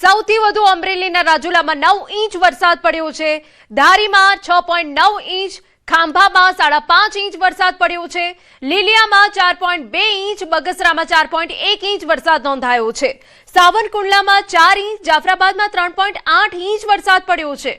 સૌથી વધુ અમરેલીના રાજુલામાં 9 ઇંચ વરસાદ પડ્યો છે. ધારીમાં 6.9 ઇંચ, ખાંભામાં 5.5 ઇંચ વરસાદ પડ્યો છે. લીલિયામાં 4.2 ઇંચ, બગસરામાં 4.1 ઇંચ વરસાદ નોંધાયો છે. સાવરકુંડલામાં 4 ઇંચ, જાફરાબાદમાં 3.8 ઇંચ વરસાદ પડ્યો છે.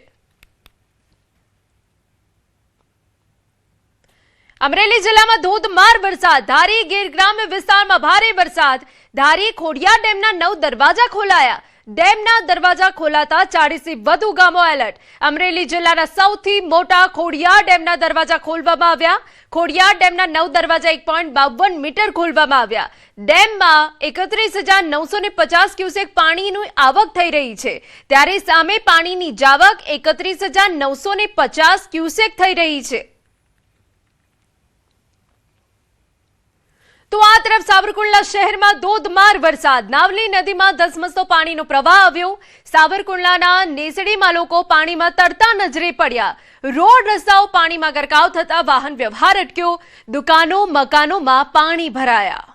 અમરેલી જિલ્લામાં ધોધમાર વરસાદ. ધારી ગીર ગ્રામ્ય વિસ્તારમાં ભારે વરસાદ. ધારી ખોડિયાર ડેમના 9 દરવાજા ખોલાયા. ડેમના દરવાજા ખોલાતા 40 થી વધુ ગામો એલર્ટ. અમરેલી જિલ્લાના સૌથી મોટા ખોડિયાર ડેમના દરવાજા ખોલવામાં આવ્યા. ખોડિયાર ડેમના 9 દરવાજા 1.52 મીટર ખોલવામાં આવ્યા. ડેમમાં 31,950 ક્યુસેક પાણીની આવક થઈ રહી છે, ત્યારે સામે પાણીની જાવક 31,950 ક્યુસેક થઈ રહી છે. તો આ તરફ સાવરકુંડલા શહેરમાં ધોધમાર વરસાદ. નાવલી નદીમાં ધસમસતો પાણીનો પ્રવાહ આવ્યો. સાવરકુંડલાના નેસડીમાં લોકો પાણીમાં તરતા નજરે પડ્યા. રોડ રસ્તાઓ પાણીમાં ગરકાવ થતા વાહન વ્યવહાર અટક્યો. દુકાનો મકાનોમાં પાણી ભરાયા.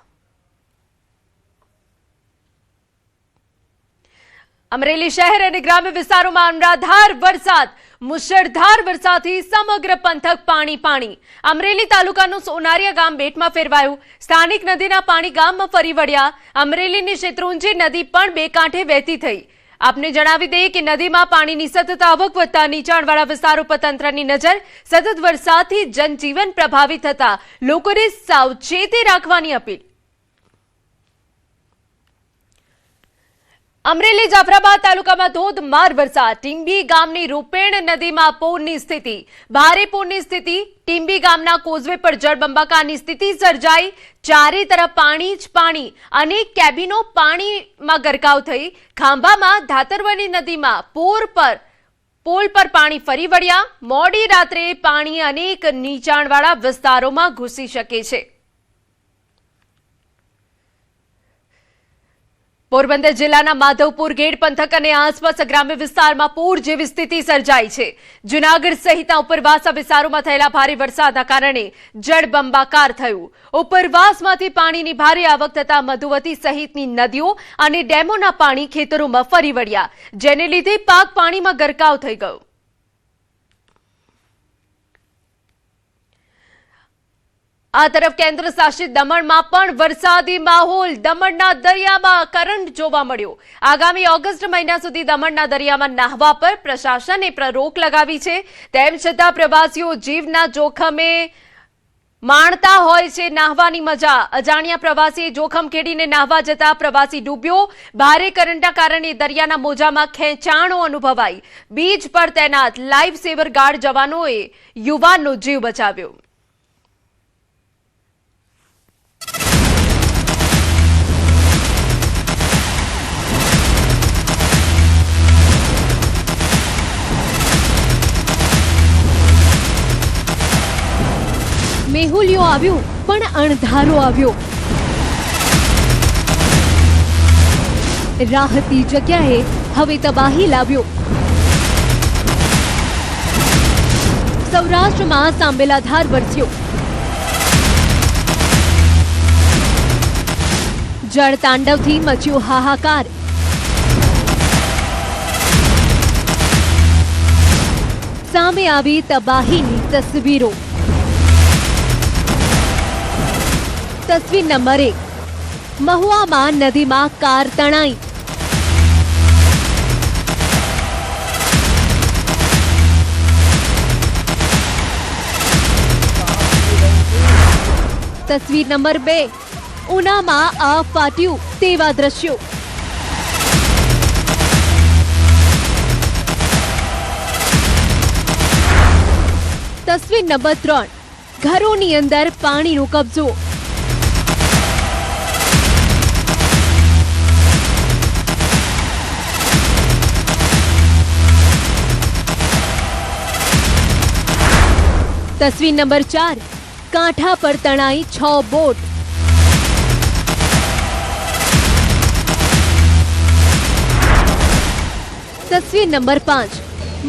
અમરેલી શહેર અને ગ્રામ્ય વિસ્તારોમાં અનરાધાર વરસાદ. મુશળધાર વરસાદથી સમગ્ર પંથક પાણી. અમરેલી તાલુકાનું સોનારિયા ગામ બેટમાં ફેરવાયું. સ્થાનિક નદીના પાણી ગામમાં ફરી વળ્યા. અમરેલીની શેત્રુંજી નદી પણ બે કાંઠે વહેતી થઈ. આપને જણાવી દઈએ કે નદીમાં પાણીની સતત આવક વધતા નીચાણવાળા વિસ્તારો પર તંત્રની નજર. સતત વરસાદથી જનજીવન પ્રભાવિત થતા લોકોને સાવચેતી રાખવાની અપીલ. અમરેલી જાફરાબાદ તાલુકામાં ધોધમાર વરસાદ. ટીંબી ગામની રૂપેણ નદીમાં પૂરની સ્થિતિ. ભારે પૂરની સ્થિતિ. ટીંબી ગામના કોઝવે પર જળબંબાકારની સ્થિતિ સર્જાઈ. ચારે તરફ પાણી જ પાણી. અનેક કેબિનો પાણીમાં ગરકાવ થઈ. ખાંભામાં ધાતરવની નદીમાં પોલ પર પાણી ફરી વળ્યા. મોડી રાત્રે પાણી અનેક નીચાણવાળા વિસ્તારોમાં ઘૂસી શકે છે. પોરબંદર જિલ્લાના માધવપુર ગેડ પંથક અને આસપાસ ગ્રામ્ય વિસ્તારમાં પૂર જેવી સ્થિતિ સર્જાઈ છે. જૂનાગઢ સહિતના ઉપરવાસના વિસ્તારોમાં થયેલા ભારે વરસાદના કારણે જળબંબાકાર થયું. ઉપરવાસમાંથી પાણીની ભારે આવક થતા મધુવતી સહિતની નદીઓ અને ડેમોના પાણી ખેતરોમાં ફરી વળ્યા, જેને લીધે પાક પાણીમાં ગરકાવ થઈ ગયો. આ તરફ કેન્દ્ર શાસિત દમણમાં પણ વરસાદી માહોલ. દમણના દરિયામાં કરંટ જોવા મળ્યો. આગામી ઓગસ્ટ મહિના સુધી દમણના દરિયામાં નાહવા પર પ્રશાસને રોક લગાવી છે. તેમ છતાં પ્રવાસીઓ જીવના જોખમે માણતા હોય છે નાહવાની મજા. અજાણ્યા પ્રવાસીએ જોખમ ખેડીને નાહવા જતા પ્રવાસી ડૂબ્યો. ભારે કરંટના કારણે દરિયાના મોજામાં ખેંચાણો અનુભવાઈ. બીચ પર તૈનાત લાઈફ સેવર ગાર્ડ જવાનોએ યુવાનનો જીવ બચાવ્યો. મેહુલિયો આવ્યો પણ અણધારો આવ્યો. રાહતી જગ્યાએ હવે તબાહી લાવ્યો. સૌરાષ્ટ્રમાં સાંબેલાધાર વરસ્યો. જળ તાંડવથી મચ્યો હાહાકાર. સામે આવી તબાહીની તસવીરો. તસવીર નંબર 1. મહુવામાં નદીમાં કાર તણાઈ. તસવીર નંબર 2. ઉનામાં આ ફાટ્યું તેવા દ્રશ્યો. તસવીર નંબર 3. ઘરોની અંદર પાણીનો કબજો. તસવીર નંબર 4. કાંઠા પર તણાઈ 6 બોટ. તસવીર નંબર 5.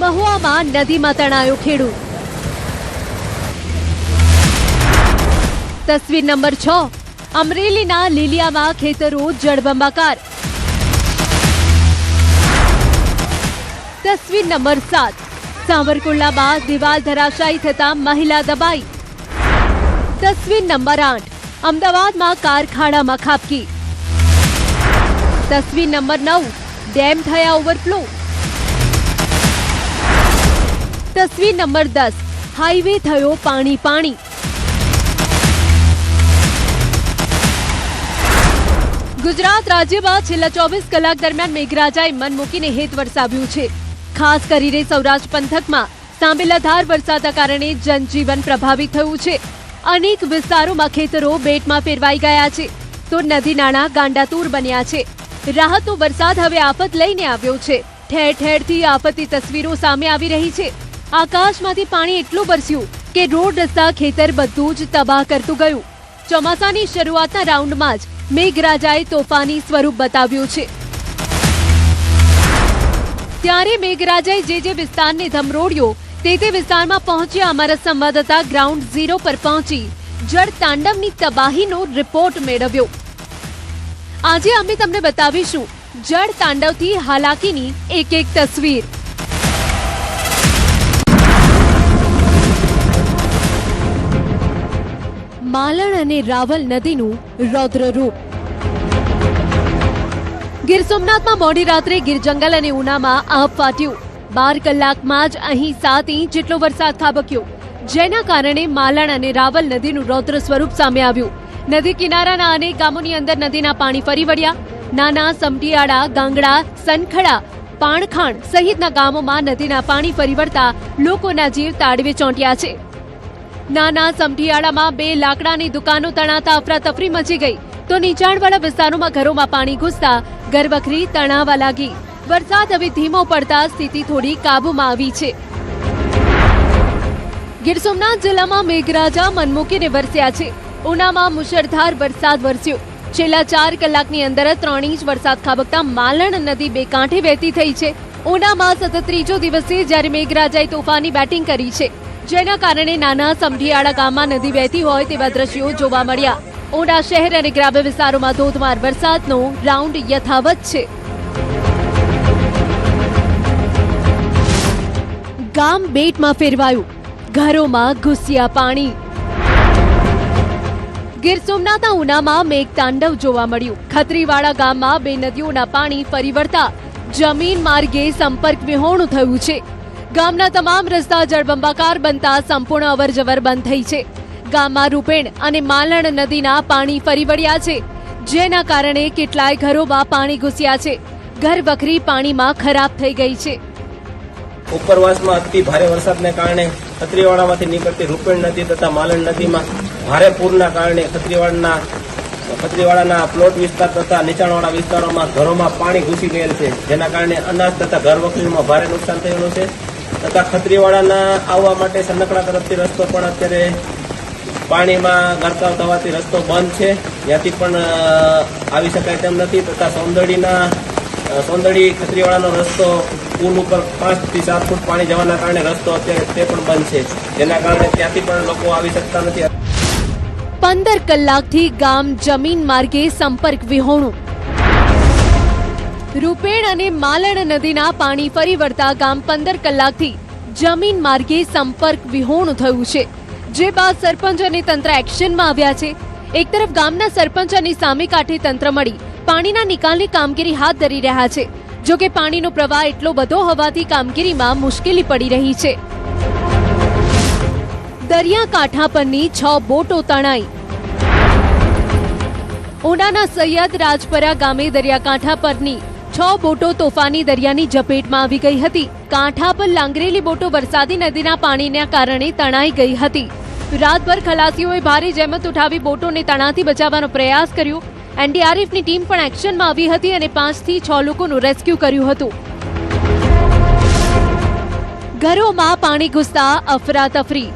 મહુવામાં નદીમાં તણાયો ખેડૂત. તસવીર નંબર 6. અમરેલીના લીલિયામાં ખેતરો જળબંબાકાર. તસવીર નંબર 7 સાવરકુંડલામાં દિવાલ ધરાશાયી થતા મહિલા દબાઈ. તસવીર નંબર 8 અમદાવાદમાં કાર ખાડામાં ખાબકી. તસવીર નંબર 9 ડેમ થયા ઓવરફ્લો. તસવીર નંબર 10 હાઈવે થયો પાણી પાણી. ગુજરાત રાજ્યમાં છેલ્લા 24 કલાક દરમિયાન મેઘરાજાએ મન મૂકીને હેત વરસાવ્યું છે. ખાસ કરીને સૌરાષ્ટ્ર પંથકમાં સાંબેલાધાર વરસાદના કારણે જનજીવન પ્રભાવિત થયું છે. અનેક વિસ્તારોમાં ખેતરો બેટમાં ફેરવાઈ ગયા છે તો નદી નાળા ગાંડાતૂર બન્યા છે. રાહતનો વરસાદ હવે આફત લઈને આવ્યો છે. ઠેર ઠેરથી આફતી તસવીરો સામે આવી રહી છે. આકાશમાંથી પાણી એટલું બરસ્યું કે રોડ રસ્તા ખેતર બધું જ તબાહ કરતું ગયું. ચોમાસાની શરૂઆતના રાઉન્ડમાં જ મેઘરાજાએ તોફાની સ્વરૂપ બતાવ્યું છે. ત્યારે મેઘરાજાએ જે વિસ્તારને ધમરોડ્યો તે વિસ્તારમાં પહોંચ્યા અમારા સંવાદદાતા ગ્રાઉન્ડ ઝીરો પર પહોંચી જળ તાંડવની તબાહીનો રિપોર્ટ મેળવ્યો. આજે અમે તમને બતાવીશું જળ તાંડવથી હાલાકીની એક તસવીર. માલણ અને રાવલ નદીનું રૌદ્ર રૂપ. ગીર સોમનાથમાં મોડી રાત્રે ગીર જંગલ અને ઉનામાં આભ ફાટ્યું. 12 કલાકમાં જ અહીં 7 ઇંચ જેટલો વરસાદ ખાબક્યો, જેના કારણે માલણ અને રાવલ નદીનું રૌદ્ર સ્વરૂપ સામે આવ્યું. નદી કિનારાના અનેક ગામોની અંદર નદીના પાણી ફરી વળ્યા. નાના સમઢિયાળા, ગાંગડા, સનખડા, પાણખાણ સહિતના ગામોમાં નદીના પાણી ફરી વળતા લોકોના જીવ તાળવે ચોંટ્યા છે. નાના સમઢિયાળામાં 2 લાકડાની દુકાનો તણાતા અફરાતફરી મચી ગઈ તો નીચાણવાળા વિસ્તારોમાં ઘરોમાં પાણી ઘૂસતા ઘરવખરી તણાવા લાગી. વરસાદ હવે ધીમો પડતા સ્થિતિ થોડી કાબૂમાં આવી છે. ગીર સોમનાથ જિલ્લામાં મેઘરાજા મન મૂકીને વરસ્યા છે. ઉનામાં મુશળધાર વરસાદ વરસ્યો. છેલ્લા 4 કલાકની અંદર 3 ઇંચ વરસાદ ખાબકતા માલણ નદી 2 કાંઠે વહેતી થઈ છે. ઉનામાં સતત ત્રીજો દિવસે જ્યારે મેઘરાજાએ તોફાની બેટિંગ કરી છે, જેના કારણે નાના સમઢિયાળા ગામમાં નદી વહેતી હોય તેવા દ્રશ્યો જોવા મળ્યા. ઉના શહેર અને ગ્રામ્ય વિસ્તારોમાં ધોધમાર વરસાદનો રાઉન્ડ યથાવત છે. ગામ બેટમાં ફેરવાયું, ઘરોમાં ઘૂસ્યા પાણી. ગીર સોમનાથના ઉનામાં મેઘતાંડવ જોવા મળ્યું. ખત્રીવાડા ગામમાં 2 નદીઓના પાણી ફરી વળતા જમીન માર્ગે સંપર્ક વિહોણું થયું છે. ગામના તમામ રસ્તા જળબંબાકાર બનતા સંપૂર્ણ અવરજવર બંધ થઈ છે. ગામમાં રૂપેણ અને માલણ નદીના પાણી ફરી વળ્યા છે, જેના કારણે કેટલાય ઘરોમાં પાણી ઘૂસ્યા છે. ઘર વખરી પાણીમાં ખરાબ થઈ ગઈ છે. ઉપરવાસમાં અતિ ભારે વરસાદને કારણે ખત્રીવાડામાંથી નીકળતી રૂપેણ નદી તથા માલણ નદીમાં ભારે પૂરના કારણે ખત્રીવાડાના પ્લોટ વિસ્તાર તથા નીચાણવાળા વિસ્તારોમાં ઘરોમાં પાણી ઘૂસી ગયેલ છે, જેના કારણે અનાજ તથા ઘર વખરીમાં ભારે નુકસાન થયેલું છે. તથા ખત્રીવાડાના આવવા માટે સનકડા તરફથી રસ્તો પણ અત્યારે પાણીમાં ગરકાવ થવાથી રસ્તો બંધ છે, ત્યાંથી પણ આવી શકાય તેમ નથી. તથા સોંદડી ખત્રીવાડાનો રસ્તો પુલ ઉપર 5 થી 7 ફૂટ પાણી જવાના કારણે રસ્તો અત્યારે તે પણ બંધ છે, જેના કારણે ત્યાંથી પણ લોકો આવી શકતા નથી. 15 કલાકથી ગામ જમીન માર્ગે સંપર્ક વિહોણું. રૂપેણ અને માલણ નદીના પાણી ફરી વળતા ગામ 15 કલાકથી જમીન માર્ગે સંપર્ક વિહોણું થયું છે, જે બાદ સરપંચ અને તંત્ર એક્શનમાં આવ્યા છે. એક તરફ ગામના સરપંચ અને સામે કાંઠે તંત્ર મળી પાણીના નિકાલની કામગીરી હાથ ધરી રહ્યા છે. જો કે પાણીનો પ્રવાહ એટલો બધો હોવાથી કામગીરીમાં મુશ્કેલી પડી રહી છે. દરિયાકાંઠા પરની 6 બોટો તણાઈ. ઉનાના સૈયદ રાજપરા ગામે દરિયાકાંઠા પરની 6 બોટો તોફાની દરિયાની ઝપેટમાં આવી ગઈ હતી. કાંઠા પર લાંગરેલી બોટો વરસાદી નદીના પાણીના કારણે તણાઈ ગઈ હતી. રાતભર ખલાસીઓએ ભારે જહેમત ઉઠાવી બોટોને તણાથી બચાવવાનો પ્રયાસ કર્યો. એનડીઆરએફની ટીમ પણ એક્શનમાં આવી હતી અને 5 થી 6 લોકોનું રેસ્ક્યુ કર્યું હતું. ઘરોમાં પાણી ઘૂસતા અફરાતફરી.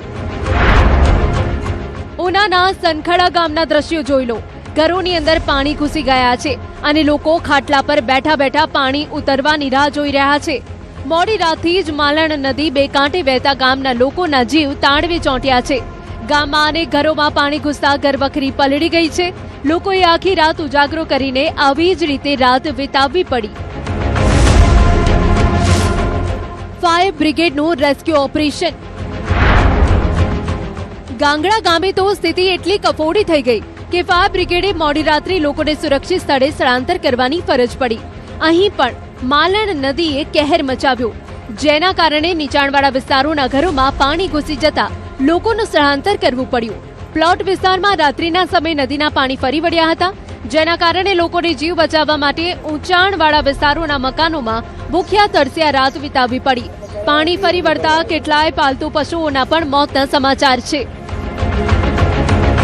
ઉનાના સનખડા ગામના દ્રશ્યો જોઈ લો. ઘરોની અંદર પાણી ઘૂસી ગયા છે અને લોકો ખાટલા પર બેઠા બેઠા પાણી ઉતરવાની રાહ જોઈ રહ્યા છે. મોડી રાતથી જ માલણ નદી 2 કાંઠે વહેતા ગામના લોકોના જીવ તાળવે ચોંટ્યા છે. ગામમાં અને ઘરોમાં પાણી ઘૂસતા ઘરવખરી પલળી ગઈ છે. લોકોએ આખી રાત ઉજાગરો કરીને આવી જ રીતે રાત વિતાવવી પડી. ફાયર બ્રિગેડનું રેસ્ક્યુ ઓપરેશન. ગાંગડા ગામે તો સ્થિતિ એટલી કફોડી થઈ ગઈ કે ફાયર બ્રિગેડે મોડી રાત્રે લોકોને સુરક્ષિત સ્થળે સ્થળાંતર કરવાની ફરજ પડી. અહીં પણ માલણ નદીએ કહેર મચાવ્યો, જેના કારણે નીચાણવાળા વિસ્તારોના ઘરોમાં પાણી ઘૂસી જતા લોકોનું સ્થળાંતર કરવું પડ્યું. પ્લોટ વિસ્તારમાં રાત્રિના સમયે નદીના પાણી ફરી વળ્યા હતા, જેના કારણે લોકોને જીવ બચાવવા માટે ઊંચાણવાળા વિસ્તારોના મકાનોમાં ભૂખ્યા તરસ્યા રાત વિતાવવી પડી. પાણી ફરી વળતા કેટલાય પાલતુ પશુઓના પણ મોતના સમાચાર છે.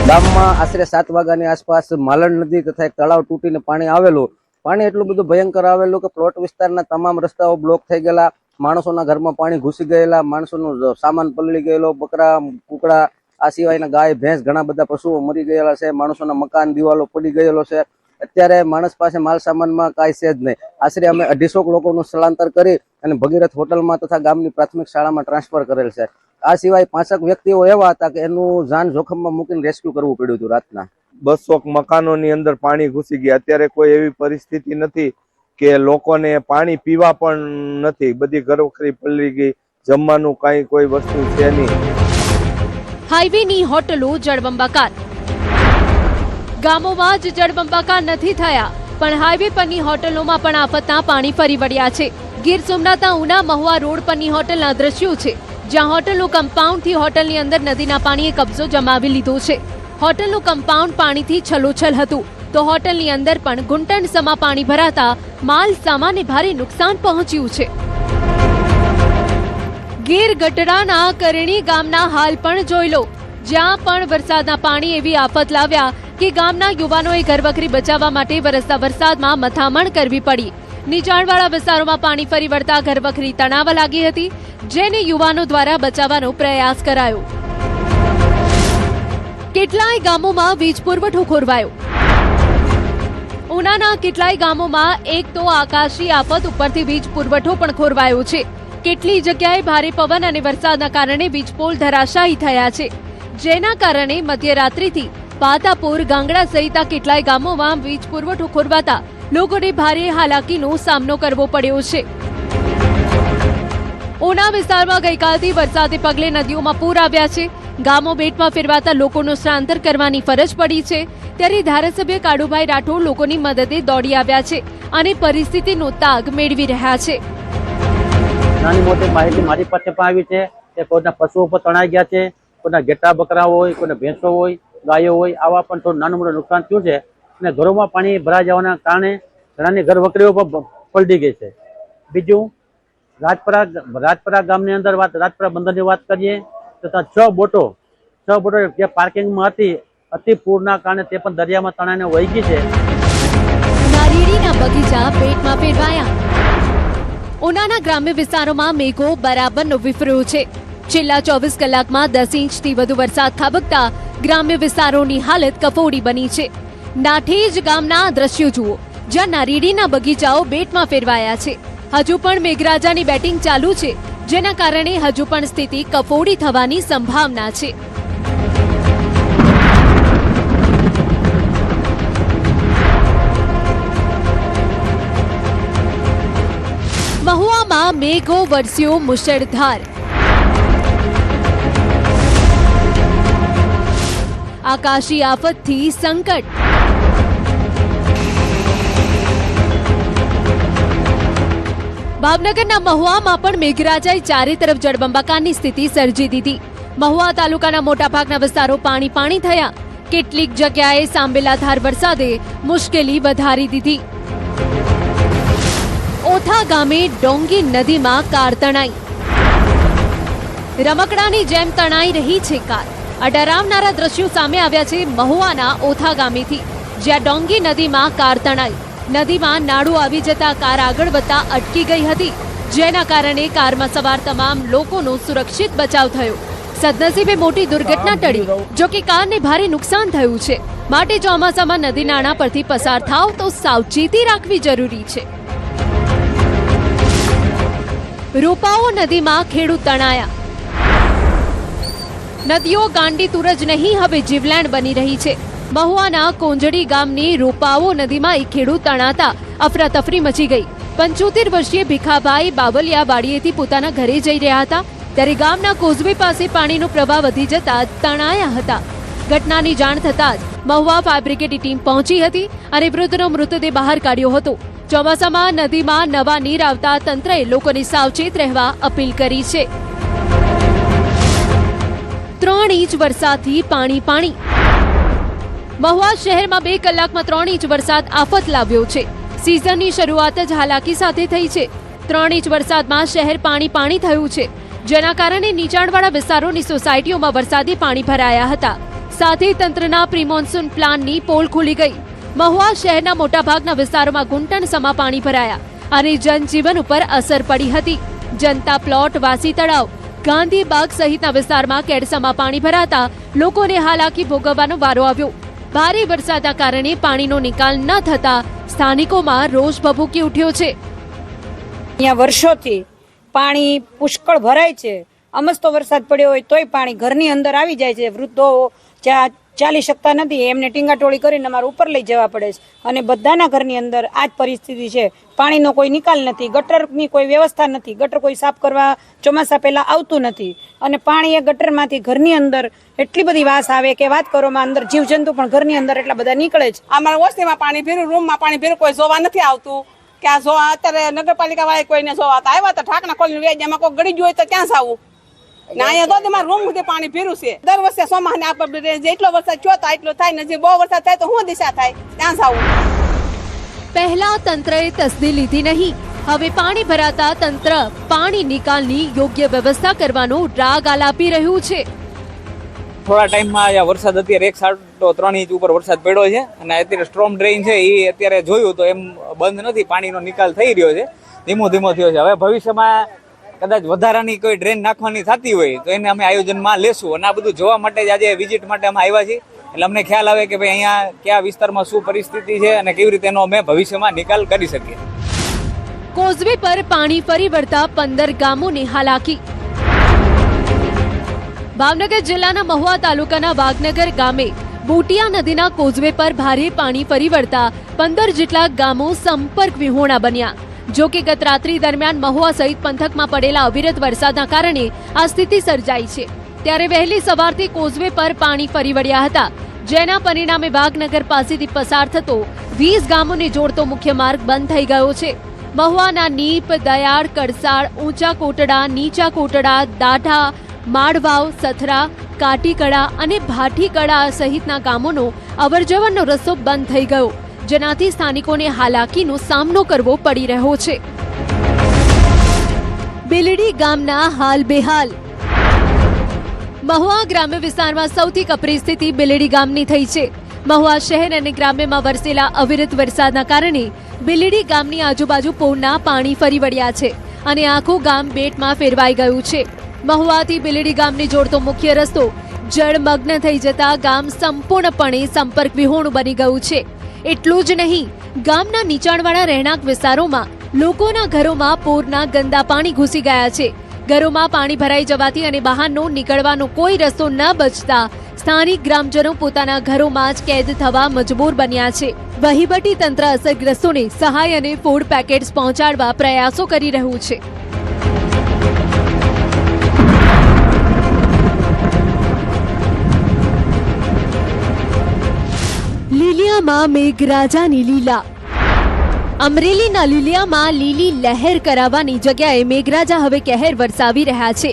ગામમાં આશરે 7 વાગ્યાની આસપાસ માલણ નદી તથા એક તળાવ તૂટીને પાણી આવેલું. પાણી એટલું બધું ભયંકર આવેલું કે પ્લોટ વિસ્તારના તમામ રસ્તાઓ બ્લોક થઈ ગયેલા, માણસોના ઘરમાં પાણી ઘૂસી ગયેલા, માણસોનો સામાન પલળી ગયેલો, બકરા કુકડા આ સિવાયના ગાય ભેંસ ઘણા બધા પશુઓ મરી ગયેલા છે, માણસોના મકાન દિવાલો પડી ગયેલો છે. અત્યારે માણસ પાસે માલ સામાનમાં કાંઈ છે જ નહીં. આશરે અમે 250 લોકોનું સ્થળાંતર કરી અને ભગીરથ હોટલમાં તથા ગામની પ્રાથમિક શાળામાં ટ્રાન્સફર કરેલ છે. આ સિવાય 5 વ્યક્તિઓ એવા હતા કે એનું જાન જોખમમાં મૂકીને રેસ્ક્યુ કરવું પડ્યું હતું રાતના. 200 મકાનોની અંદર પાણી ઘૂસી ગયા. અત્યારે કોઈ એવી પરિસ્થિતિ નથી કે લોકોને પાણી પીવા પણ નથી. બધી ઘરવખરી પલળી ગઈ, જમવાનું કાંઈ કોઈ વસ્તુ છે નહીં. હાઈવેની હોટલો જળબંબાકાર. ગામોમાં જ જળબંબાકાર નથી થયા, પણ હાઈવે પરની હોટલોમાં પણ આફતના પાણી ફરી વળ્યા છે. ગીર સોમનાથના ઉના મહુવા રોડ પરની હોટલના દ્રશ્યો છે, જ્યાં હોટલનું કમ્પાઉન્ડથી હોટલની અંદર નદીના પાણીએ કબજો જમાવી લીધો છે. હોટલનું કમ્પાઉન્ડ પાણીથી છલોછલ હતું, તો હોટલની અંદર પણ ઘૂંટણસમા પાણી ભરાતા માલ સામાનને ભારે નુકસાન પહોંચ્યું છે. ગીર ગઢડાના કરણી ગામના હાલ પણ જોઈ લો, જ્યાં પણ વરસાદના પાણી એવી આફત લાવ્યા કે ગામના યુવાનોએ ઘરવખરી બચાવવા માટે વરસતા વરસાદમાં મથામણ કરવી પડી. નીચાણવાળા વિસ્તારોમાં પાણી ફરી વળતા ઘરવખરી તણાવવા લાગી હતી, જેને યુવાનો દ્વારા બચાવવાનો પ્રયાસ કરાયો. કેટલાય ગામોમાં વીજ પુરવઠો ખોરવાયો. ઉનાના કેટલાય ગામોમાં એક તો આકાશી આફત ઉપરથી વીજ પુરવઠો પણ ખોરવાયો છે. કેટલી જગ્યાએ ભારે પવન અને વરસાદના કારણે વીજપોલ ધરાશાયી થયા છે, જેના કારણે મધ્યરાત્રિથી પાતાપુર, ગાંગડા સહિત કેટલાય ગામોમાં વીજ પુરવઠો ખોરવાતા લોકોને ભારે હાલાકીનો સામનો કરવો પડ્યો છે. ઉના વિસ્તારમાં ગઈકાલથી વરસાદે પગલે નદીઓમાં પૂર આવ્યા છે. ગામો બેટમાં ફેરવાતા લોકોનું સ્થળાંતર કરવાની ફરજ પડી છે. ત્યારે ધારાસભ્ય કાળુભાઈ રાઠોડ લોકોની મદદે દોડી આવ્યા છે અને પરિસ્થિતિનો તાગ મેળવી રહ્યા છે. નાની મોટી માહિતી મારી પાસે પણ આવી છે કે કોઈના પશુઓ પર તણાઈ ગયા છે, કોઈના ઘેટા બકરા હોય, કોઈને ભેંસો હોય, ગાયો હોય, આવા પણ થોડું નાનું મોટું નુકસાન થયું છે. અને ઘરોમાં પાણી ભરાઈ જવાના કારણે ઘણાની ઘર વકરીઓ પણ પલટી ગઈ છે. બીજું રાજપરા ગામની અંદર રાજપરા બંદરની વાત કરીએ તો ત્યાં 6 બોટો જે પાર્કિંગમાં હતી, અતિ પૂરના કારણે તે પણ દરિયામાં તણાઈને વહી ગઈ છે. નારિયેળીના બગીચા પેટમાં ફેરવાયા. ઉનાના ગ્રામ્ય વિસ્તારોમાં મેઘો બરાબરનો વિફર્યો છે. છેલ્લા 24 કલાકમાં 10 ઇંચથી વધુ વરસાદ ખાબકતા ગ્રામ્ય વિસ્તારોની હાલત કફોડી બની છે. નાઠેજ ગામના દ્રશ્યો જુઓ, જ્યાં નારિયેળીના બગીચાઓ બેટમાં ફેરવાયા છે. હજુ પણ મેઘરાજાની બેટિંગ ચાલુ છે, જેના કારણે હજુ પણ સ્થિતિ કફોડી થવાની સંભાવના છે. મહુવામાં મેઘો વરસ્યો મુશળધાર. આકાશી આફતથી સંકટ. ભાવનગરના મહુવામાં પણ મેઘરાજાએ ચારે તરફ જળબંબાકારની સ્થિતિ સર્જી દીધી. મહુવા તાલુકાના મોટાભાગના વિસ્તારો પાણી થયા. કેટલીક જગ્યાએ સાંબેલાધાર વરસાદે મુશ્કેલી વધારી દીધી. ઓથા ગામે ડોંગી નદીમાં કાર તણાઈ. રમકડાની જેમ તણાઈ રહી છે કાર. આ ડરાવનારા દ્રશ્યો સામે આવ્યા છે મહુવાના ઓથા ગામેથી, જ્યાં ડોંગી નદીમાં કાર તણાઈ. નદીમાં નાળું આવી જતા કાર આગળ વધતા અટકી ગઈ હતી, જેના કારણે કારમાં સવાર તમામ લોકોનો સુરક્ષિત બચાવ થયો. સદનસીબે મોટી દુર્ઘટના ટળી, જો કે કારને ભારે નુકસાન થયું છે. માટે ચોમાસામાં નદી નાળા પરથી પસાર થાવ તો સાવચેતી રાખવી જરૂરી છે. રૂપાઓ નદીમાં ખેડૂત તણાયા. નદીઓ ગાંડીતુર જ નહીં, હવે જીવલેણ બની રહી છે. મહુવાના કોંજડી ગામની રૂપાઓ નદીમાં એક ખેડૂત તણાતા અફરાતફરી મચી ગઈ. 75 વર્ષીય ભીખાભાઈ બાવલિયા વાડીએથી પોતાના ઘરે જઈ રહ્યા હતા ત્યારે ગામના કોઝવે પાસે પાણીનો પ્રવાહ વધી જતા તણાયા હતા. ઘટનાની જાણ થતાં જ મહુવા ફાયર બ્રિગેડની ટીમ પહોંચી હતી અને વૃદ્ધનો મૃતદેહ બહાર કાઢ્યો હતો. ચોમાસામાં નદીમાં નવા નીર આવતા તંત્રએ લોકોને સાવચેત રહેવા અપીલ કરી છે. 3 ઇંચ વરસાદથી પાણી. મહુવા શહેરમાં 2 કલાકમાં 3 ઇંચ વરસાદ આફત લાવ્યો છે. સિઝનની શરૂઆત જ હાલાકી સાથે થઈ છે. 3 ઇંચ વરસાદમાં શહેર પાણી થયું છે, જેના કારણે નીચાણવાળા વિસ્તારોની સોસાયટીઓમાં વરસાદી પાણી ભરાયા હતા. સાથે તંત્રના પ્રી મોન્સૂન પ્લાનની પોલ ખુલી ગઈ. મહુવા શહેરના મોટાભાગના વિસ્તારોમાં ઘૂંટણસમા પાણી ભરાયા અને જનજીવન ઉપર અસર પડી હતી. જનતા પ્લોટ, વાસી તળાવ, ગાંધીબાગ સહિતના વિસ્તારમાં કેડસમાં પાણી ભરાતા લોકોને હાલાકી ભોગવવાનો વારો આવ્યો. ભારે વરસાદના કારણે પાણીનો નિકાલ ન થતા સ્થાનિકોમાં રોષ ભભૂકી ઉઠ્યો છે. અહીંયા વર્ષોથી પાણી પુષ્કળ ભરાય છે. અમસ્તો વરસાદ પડ્યો હોય તોય પાણી ઘરની અંદર આવી જાય છે. વૃદ્ધો જ્યાં ચાલી શકતા નથી એમને ટીંગાટોળી કરીને અમારે ઉપર લઈ જવા પડે છે અને બધાના ઘરની અંદર આ જ પરિસ્થિતિ છે. પાણીનો કોઈ નિકાલ નથી, ગટરની કોઈ વ્યવસ્થા નથી, ગટર કોઈ સાફ કરવા ચોમાસા પહેલા આવતું નથી અને પાણી એ ગટરમાંથી ઘરની અંદર એટલી બધી વાસ આવે કે વાત કરોમાં અંદર જીવજંતુ પણ ઘરની અંદર એટલા બધા નીકળે છે. અમારા વસ્તીમાં પાણી ભર્યું, રૂમમાં પાણી ભર્યું, કોઈ જોવા નથી આવતું કે આ જોવા. અત્યારે નગરપાલિકા વાળા કોઈને જોવા આવ્યા તો ઠાકના ખોલીને વેજ એમાં કોઈ ગળી ગયું હોય તો ક્યાં સાવું ના. અહીંયા તો મારા રૂમ સુધી પાણી ભર્યું છે. દર વર્ષે ચોમાસાને આપણે જેટલો વરસાદ થયો એટલો થાય ને, જે બહુ વરસાદ થાય તો શું દિશા થાય, ત્યાં સાવું. પહેલા તંત્રએ તસદી લીધી નહીં, હવે પાણી ભરાતા તંત્ર પાણી નિકાલની યોગ્ય વ્યવસ્થા કરવાનો રાગ આલાપી રહ્યું છે. થોડા ટાઈમમાં વરસાદ અત્યારે 1.3 ઇંચ ઉપર વરસાદ પડ્યો છે અને અત્યારે સ્ટ્રોમ ડ્રેઇન છે એ અત્યારે જોયું તો એમ બંધ નથી, પાણીનો નિકાલ થઈ રહ્યો છે, ધીમો ધીમો થયો છે. હવે ભવિષ્યમાં કદાચ વધારાની કોઈ ડ્રેન નાખવાની થતી હોય તો એને અમે આયોજનમાં લેશું અને આ બધું જોવા માટે જ આજે વિઝિટ માટે અમે આવ્યા છીએ. એટલે અમને ખ્યાલ આવે કે ભાઈ અહીંયા કયા વિસ્તારમાં શું પરિસ્થિતિ છે અને કેવી રીતે એનો અમે ભવિષ્યમાં નિકાલ કરી શકીએ. કોઝવે પર પાણી ફરી વળતા 15 ગામોની હાલાકી. ભાવનગર જિલ્લાના મહુવા તાલુકાના વાઘનગર ગામે બોટિયા નદીના કોઝવે પર ભારે પાણી ફરી વળતા 15 જેટલા ગામો સંપર્ક વિહોણા બન્યા. જો કે ગત રાત્રિ દરમિયાન મહુવા સહિત પંથકમાં પડેલા અવિરત વરસાદના કારણે આ સ્થિતિ સર્જાઈ છે. ત્યારે વહેલી સવારથી કોઝવે પર પાણી ફરી વળ્યા હતા, જેના પરિણામે વાઘનગર પાસેથી પસાર થતો 20 ગામોને જોડતો મુખ્ય માર્ગ બંધ થઈ ગયો છે. મહુવાના નીપ, દયાળ, કડસાળ, ઊંચા કોટડા, નીચા કોટડા, દાઢા, માળવાવ, સથરા, કાટીકડા અને ભાટીકડા સહિતના ગામોનો અવરજવરનો રસ્તો બંધ થઈ ગયો, જેનાથી સ્થાનિકોને હાલાકીનો સામનો કરવો પડી રહ્યો છે. બિલડી ગામના હાલ બેહાલ. મહુવા ગ્રામ્ય વિસ્તારમાં સૌથી કપરી સ્થિતિ બિલડી ગામની થઈ છે. મહુવા શહેર અને ગ્રામ્યમાં વરસેલા અવિરત વરસાદના કારણે બિલડી ગામની આજુબાજુ પૂરના પાણી ફરી વળ્યા છે અને આખું ગામ બેટમાં ફેરવાઈ ગયું છે. મહુવાથી બિલડી ગામને જોડતો મુખ્ય રસ્તો જળમગ્ન થઈ જતા ગામ સંપૂર્ણપણે સંપર્ક વિહોણું બની ગયું છે. એટલું જ નહીં, ગામના નીચાણવાળા રહેણાંક વિસ્તારોમાં લોકોના ઘરોમાં પૂરના ગંદા પાણી ઘૂસી ગયા છે. ઘરોમાં પાણી ભરાઈ જવાથી અને બહારનો નીકળવાનો કોઈ રસ્તો ન બચતા સ્થાનિક ગ્રામજનો પોતાના ઘરોમાં જ કેદ થવા મજબૂર બન્યા છે. વહીવટી તંત્ર અસરગ્રસ્તોને સહાય અને ફૂડ પેકેટ્સ પહોંચાડવા પ્રયાસો કરી રહ્યું છે. લીલિયામાં મેઘરાજાની લીલા. અમરેલીના લીલિયામાં લીલી લહેર કરાવવાની જગ્યાએ મેઘરાજા હવે કહેર વરસાવી રહ્યા છે.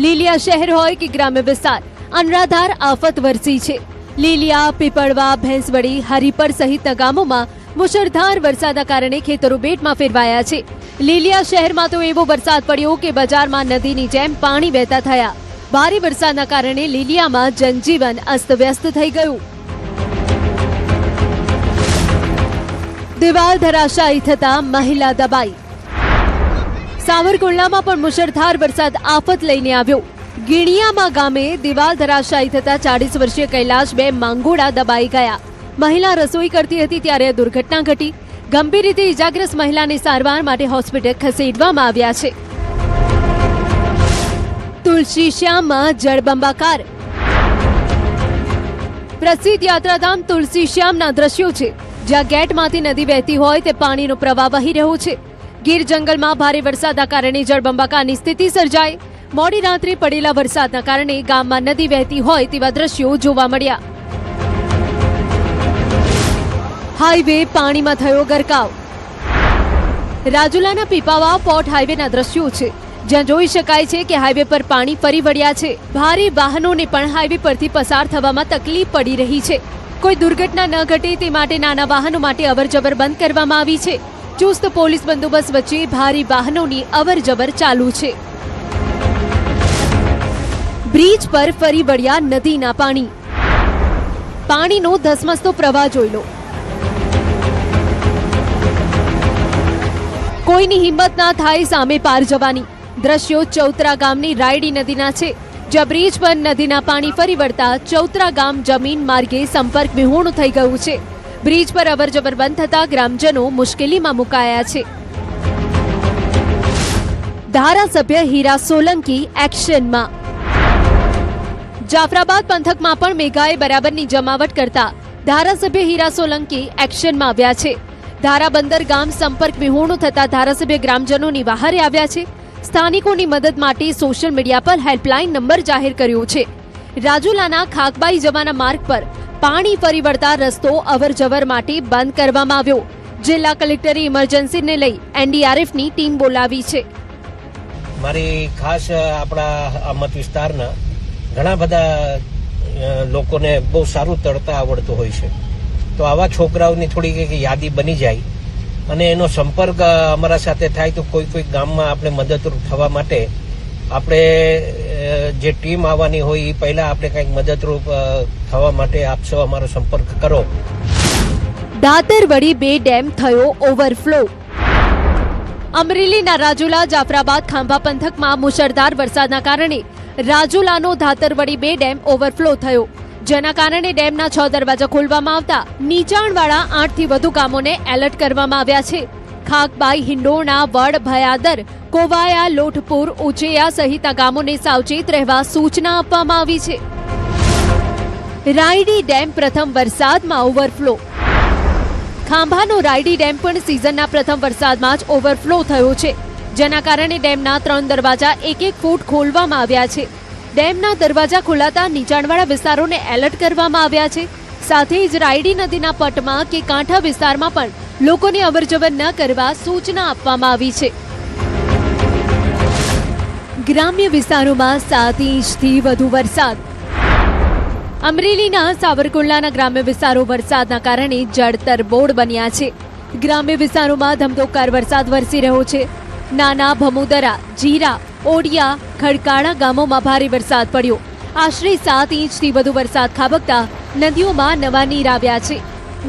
લીલિયા શહેર હોય કે ગ્રામ્ય વિસ્તાર, અનરાધાર આફત વરસી છે. લીલિયા, પીપળવા, ભેંસવડી, હરિપર સહિતના ગામોમાં મુશળધાર વરસાદના કારણે ખેતરો બેટમાં ફેરવાયા છે. લીલિયા શહેરમાં તો એવો વરસાદ પડ્યો કે બજારમાં નદીની જેમ પાણી વહેતા થયા. ભારે વરસાદના કારણે લીલિયામાં જનજીવન અસ્તવ્યસ્ત થઈ ગયું. દિવાલ ધરાશાયી થતા મહિલા દબાઈ. સાવરકુંડલામાં પણ મુશળધાર વરસાદ આફત લઈને આવ્યો. ગીણિયામાં ગામે દિવાલ ધરાશાયી થતા 40 વર્ષીય કૈલાશબેન માંગોડા દબાઈ ગયા. મહિલા રસોઈ કરતી હતી ત્યારે આ દુર્ઘટના ઘટી. ગંભીર રીતે ઇજાગ્રસ્ત મહિલાને સારવાર માટે હોસ્પિટલ ખસેડવામાં આવ્યા છે. તુલસીશ્યામમાં જળબંબાકાર. પ્રસિદ્ધ યાત્રાધામ તુલસીશ્યામના દ્રશ્યો છે, જ્યાં ગેટમાંથી નદી વહેતી હોય તે પાણીનો પ્રવાહ વહી રહ્યો છે. ગીર જંગલમાં ભારે વરસાદના કારણે જળબંબાકારની સ્થિતિ સર્જાઈ. મોડી રાત્રે પડેલા વરસાદના કારણે ગામમાં નદી વહેતી હોય તેવા દ્રશ્યો જોવા મળ્યા. હાઈવે પાણીમાં થયો ગરકાવ. રાજુલાના પીપાવા પોર્ટ હાઈવેના દ્રશ્યો છે, જ્યાં જોઈ શકાય છે કે હાઈવે પર પાણી ફરી વળ્યા છે. ભારે વાહનોને પણ હાઈવે પરથી પસાર થવામાં તકલીફ પડી રહી છે. કોઈ દુર્ઘટના ન ઘટે તે માટે નાના વાહનો માટે અવરજવર બંધ કરવામાં આવી છે. ચુસ્ત પોલીસ બંદોબસ્ત વચ્ચે ભારે વાહનોની અવરજવર ચાલુ છે. બ્રિજ પર ફરી વળ્યા નદીના પાણી. પાણીનો ધસમસતો પ્રવાહ જોઈ લો. કોઈની હિંમત ના થાય સામે પાર જવાની. દ્રશ્યો ચૌતરા ગામની રાયડી નદીના છે, જ્યાં બ્રિજ પર નદીના પાણી ફરી વળતા ચૌતરા ગામ જમીન માર્ગે સંપર્ક વિહોણું થઈ ગયું છે. બ્રિજ પર અવરજવર બંધ થતા ગ્રામજનો મુશ્કેલીમાં મુકાયા છે. ધારાસભ્ય હીરા સોલંકી એક્શનમાં. જાફરાબાદ પંથકમાં પણ મેઘાએ બરાબરની જમાવટ કરતા ધારાસભ્ય હીરા સોલંકી એક્શનમાં આવ્યા છે. ધારાબંદર ગામ સંપર્ક વિહોણું થતા ધારાસભ્ય ગ્રામજનોની વહારે આવ્યા છે. સ્થાનિકોની મદદ માટે સોશિયલ મીડિયા પર હેલ્પલાઇન નંબર જાહેર કર્યો છે. રાજુલાના ખાકબાઈ જવાના માર્ગ પર પાણી ફરી વળતા રસ્તો અવરજવર માટે બંધ કરવામાં આવ્યો. જિલ્લા કલેક્ટરે ઇમરજન્સીને લઈ એનડીઆરએફની ટીમ બોલાવી છે. મારી ખાસ આપણા મત વિસ્તારના ઘણા બધા લોકોને બહુ સારું તરતા આવડતું હોય છે, તો આવા છોકરાઓની થોડી કંઈક યાદી બની જાય અને એનો સંપર્ક અમારા સાથે થાય તો કોઈ ગામમાં આપણે મદદરૂપ થવા માટે આપણે જે ટીમ આવવાની હોય એ પહેલા આપણે કંઈક મદદરૂપ થવા માટે આપ સૌ અમારો સંપર્ક કરો. દાતરવડી 2 ડેમ થયો ઓવરફ્લો. અમરેલીના રાજુલા જાફરાબાદ ખાંભા પંથકમાં મુશળધાર વરસાદના કારણે રાજુલાનો ધાતરવડી 2 ડેમ ઓવરફ્લો થયો, જેના કારણે ડેમના 6 દરવાજા ખોલવામાં આવતા નીચાણવાળા 8 થી વધુ ગામોને એલર્ટ કરવામાં આવ્યા છે. ખાકબાઈ, હિંડોણા, વડ, ભયાદર, કોવાયા, લોઠપુર, ઉચેયા સહિતના ગામોને સાવચેત રહેવા સૂચના આપવામાં આવી છે. રાયડી ડેમ પ્રથમ વરસાદમાં ઓવરફ્લો. ખાંભાનો રાયડી ડેમ પણ સિઝનના પ્રથમ વરસાદમાં જ ઓવરફ્લો થયો છે, જેના કારણે ડેમના 3 દરવાજા 1-1 ફૂટ ખોલવામાં આવ્યા છે. ડેમના દરવાજા ખોલાતા નીચાણવાળા વિસ્તારોને એલર્ટ કરવામાં આવ્યા છે. સાથે જ રાયડી નદીના પટમાં કે કાંઠા વિસ્તારમાં પણ લોકોને અવરજવર ન કરવા સૂચના આપવામાં આવી છે. ગ્રામ્ય વિસ્તારોમાં 7 ઇંચથી વધુ વરસાદ. અમરેલીના સાવરકુંડલાના ગ્રામ્ય વિસ્તારો વરસાદના કારણે જળતરબોળ બન્યા છે. ગ્રામ્ય વિસ્તારોમાં ધમધોકાર વરસાદ વરસી રહ્યો છે. નાના ભમુદરા, જીરા, ઓડિયા, ખડકાળા ગામોમાં ભારે વરસાદ પડ્યો. આશરે 7 ઇંચથી વધુ વરસાદ ખાબકતા નદીઓમાં નવા નીર આવ્યા છે.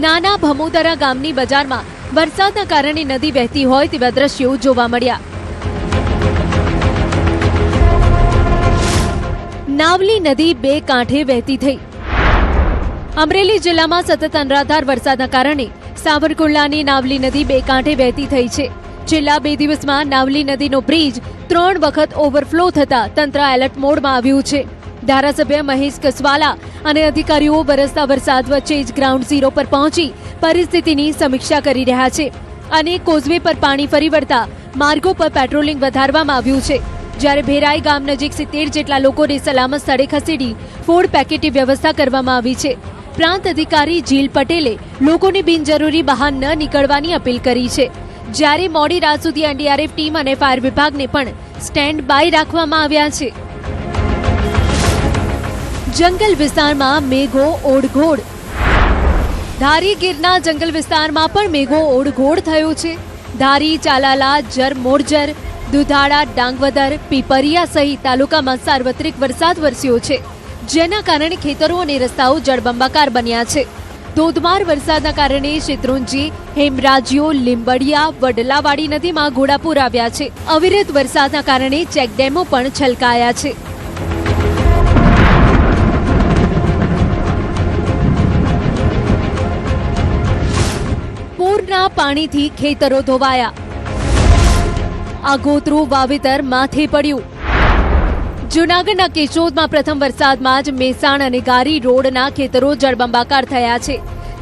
નાના ભમુદરા ગામની બજારમાં વરસાદના કારણે નદી વહેતી હોય તેવા દ્રશ્યો જોવા મળ્યા. નાવલી નદી 2 કાંઠે વહેતી થઈ. અમરેલી જિલ્લામાં સતત અનરાધાર વરસાદના કારણે સાવરકુંડલાની નાવલી નદી 2 કાંઠે વહેતી થઈ છે. છેલ્લા 2 દિવસમાં નાવલી નદીનો બ્રિજ 3 વખત ઓવરફ્લો થતા તંત્ર એલર્ટ મોડમાં આવ્યું છે. ધારાસભ્ય મહેશ કસવાલા અને અધિકારીઓ વરસતા વરસાદ વચ્ચે જ ગ્રાઉન્ડ ઝીરો પર પહોંચી પરિસ્થિતિની સમીક્ષા કરી રહ્યા છે અને કોઝવે પર પાણી ફરી વળતા માર્ગો પર પેટ્રોલિંગ વધારવામાં આવ્યું છે. જ્યારે ભેરાઈ ગામ નજીક 70 જેટલા લોકોને સલામત સ્થળે ખસેડી ફૂડ પેકેટની વ્યવસ્થા કરવામાં આવી છે. પ્રાંત અધિકારી જીલ પટેલે લોકોને બિનજરૂરી બહાર ન નીકળવાની અપીલ કરી છે. જ્યારે મોડી રાત સુધી એનડીઆરએફ ટીમ અને ફાયર વિભાગને પણ સ્ટેન્ડ બાય રાખવામાં આવ્યા છે. જંગલ વિસ્તારમાં મેઘો ઓળઘોળ. ધારી ગીરના જંગલ વિસ્તારમાં પણ મેઘો ઓળઘોળ થયો છે. ધારી, ચાલાલા, જર મોરજર, દુધાળા, ડાંગવદર, પીપરિયા સહિત તાલુકામાં સાર્વત્રિક વરસાદ વરસ્યો છે, જેના કારણે ખેતરો અને રસ્તાઓ જળબંબાકાર બન્યા છે. ધોધમાર વરસાદના કારણે શેત્રુંજી, હેમરાજીઓ, લીંબડિયા, વડલાવાડી નદીમાં ઘોડાપૂર આવ્યા છે. અવિરત વરસાદના કારણે ચેકડેમો પણ છલકાયા છે. પૂરના પાણીથી ખેતરો ધોવાયા. આગોતરું વાવેતર માથે પડ્યું. જૂનાગઢના કેશોદમાં પ્રથમ વરસાદમાં જ મેસાણ અને ગારી રોડના ખેતરો જળબંબાકાર થયા છે,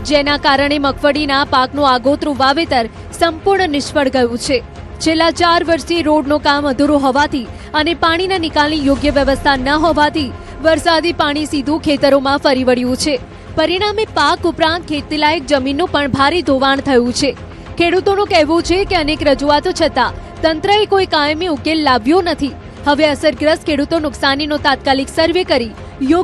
જેના કારણે મગફળીના પાકનું આગોતરું વાવેતર સંપૂર્ણ નિષ્ફળ ગયું છે. છેલ્લા 4 વર્ષથી રોડનું કામ અધૂરું હોવાથી અને પાણીના નિકાલની યોગ્ય વ્યવસ્થા ન હોવાથી વરસાદી પાણી સીધું ખેતરોમાં ફરી વળ્યું છે. પરિણામે પાક ઉપરાંત ખેતીલાયક જમીનનું પણ ભારે ધોવાણ થયું છે. ખેડૂતોનું કહેવું છે કે અનેક રજૂઆતો છતાં તંત્રએ કોઈ કાયમી ઉકેલ લાવ્યો નથી. હવે અસરગ્રસ્ત ખેડૂતો નુકસાનીનો તાત્કાલિક સર્વે કરી યોગ્ય